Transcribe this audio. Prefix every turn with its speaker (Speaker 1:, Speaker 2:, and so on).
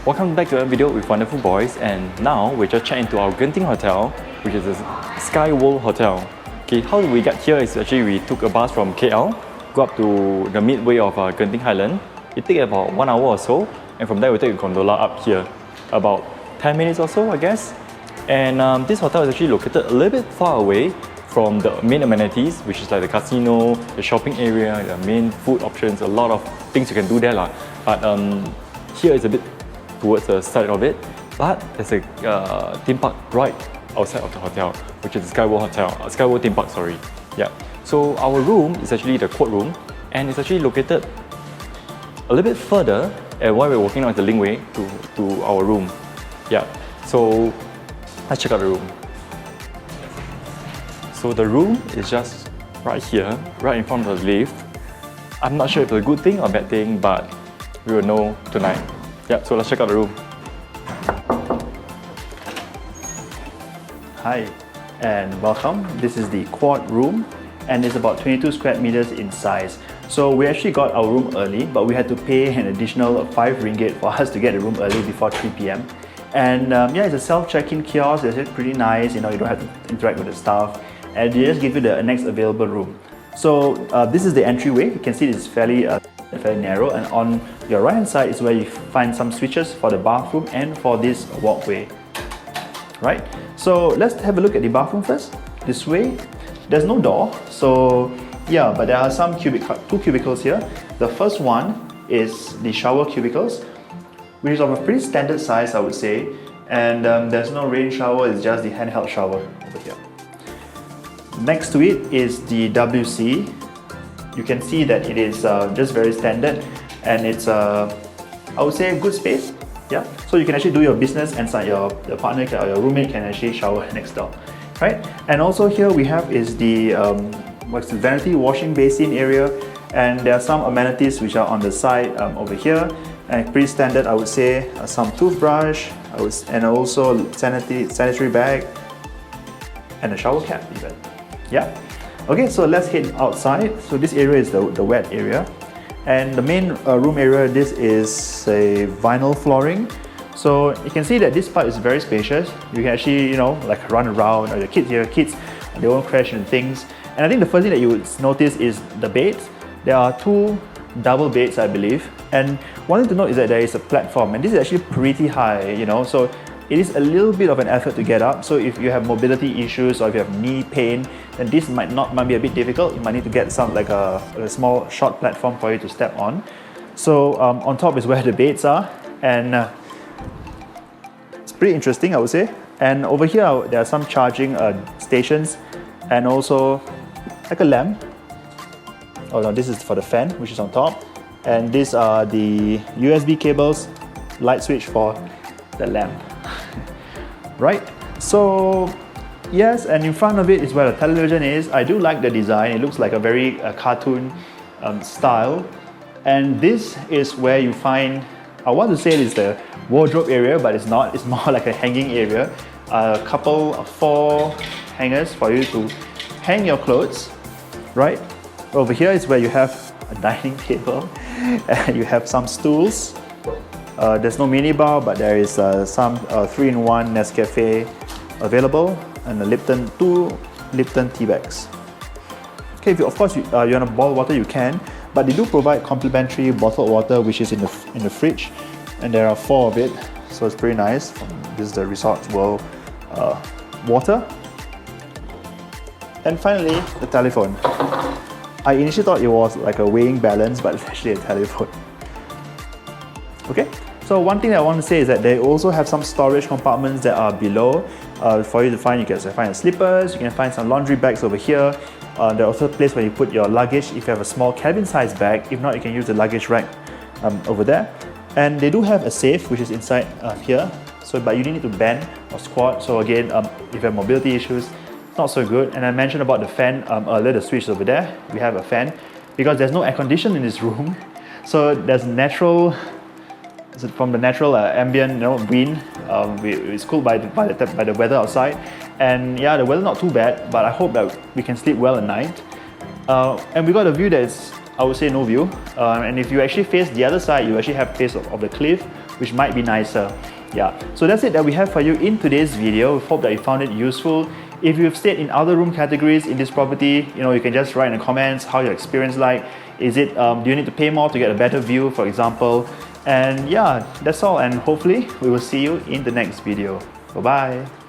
Speaker 1: Welcome back to another video with Wonderful Boys, and now we're just checking into our Genting Hotel, which is the SkyWorlds Hotel. Okay, how we get here is actually we took a bus from KL, go up to the midway of Genting Highlands. It takes about 1 hour or so, and from there we take a gondola up here, about 10 minutes or so, I guess. And this hotel is actually located a little bit far away from the main amenities, which is like the casino, the shopping area, the main food options, a lot of things you can do there lah. But here is a bit towards the side of it, but there's a theme park right outside of the hotel, which is the SkyWorlds theme park, sorry. Yeah. So our room is actually the quad room, and it's actually located a little bit further, and while we're walking on the linkway to our room. Yeah. So let's check out the room. So the room is just right here, right in front of the lift. I'm not sure if it's a good thing or a bad thing, but we will know tonight. Yeah, so let's check out the room.
Speaker 2: Hi and welcome. This is the quad room and it's about 22 square meters in size. So we actually got our room early, but we had to pay an additional 5 ringgit for us to get the room early before 3 p.m. And yeah, it's a self-check-in kiosk. It's pretty nice, you know, you don't have to interact with the staff, and they just give you the next available room. So this is the entryway. You can see it's fairly narrow, and on your right hand side is where you find some switches for the bathroom and for this walkway. Right, so let's have a look at the bathroom first. This way, there's no door, so yeah, but there are some two cubicles here. The first one is the shower cubicles, which is of a pretty standard size, I would say, and there's no rain shower, it's just the handheld shower over here. Next to it is the WC. You can see that it is just very standard, and it's I would say a good space. Yeah, so you can actually do your business, and your partner or your roommate can actually shower next door, right? And also here we have is the what's the vanity washing basin area, and there are some amenities which are on the side over here, and pretty standard, I would say. Some toothbrush, and also sanitary bag, and a shower cap even. Yeah. Okay, so let's head outside. So this area is the wet area, and the main room area, this is a vinyl flooring. So you can see that this part is very spacious. You can actually, you know, like run around, or the kids, they won't crash into things. And I think the first thing that you would notice is the beds. There are 2 double beds, I believe. And one thing to note is that there is a platform, and this is actually pretty high, you know, so it is a little bit of an effort to get up. So if you have mobility issues or if you have knee pain, then this might be a bit difficult. You might need to get some like a small short platform for you to step on. So on top is where the beds are, and it's pretty interesting, I would say. And over here there are some charging stations, and also like a lamp. Oh no, this is for the fan, which is on top, and these are the USB cables, light switch for the lamp. Right, so yes, and in front of it is where the television is. I do like the design. It looks like a very cartoon style, and this is where you find, I want to say it is the wardrobe area, but it's not. It's more like a hanging area. A couple of 4 hangers for you to hang your clothes. Right, over here is where you have a dining table, and you have some stools. There's no minibar, but there is some 3-in-1 Nescafe available, and a 2 Lipton tea bags. Okay, if you, of course you want to boil water, you can, but they do provide complimentary bottled water, which is in the fridge, and there are 4 of it, so it's pretty nice. This is the Resorts World water. And finally, the telephone. I initially thought it was like a weighing balance, but it's actually a telephone. Okay, so one thing that I want to say is that they also have some storage compartments that are below for you to find. You can find slippers, you can find some laundry bags over here. There's also a place where you put your luggage if you have a small cabin-sized bag. If not, you can use the luggage rack over there. And they do have a safe, which is inside here. So, but you need to bend or squat. So again, if you have mobility issues, it's not so good. And I mentioned about the fan earlier, the switch over there. We have a fan because there's no air conditioning in this room. So there's from the natural ambient, you know, wind. It's cooled by the weather outside, and yeah, the weather not too bad, but I hope that we can sleep well at night. And we got a view that is, I would say, no view. And if you actually face the other side, you actually have face of the cliff which might be nicer. Yeah, so that's it that we have for you in today's video. We hope that you found it useful. If you've stayed in other room categories in this property, you can just write in the comments how your experience like. Is it, do you need to pay more to get a better view, for example? And yeah, that's all, and hopefully we will see you in the next video. Bye bye.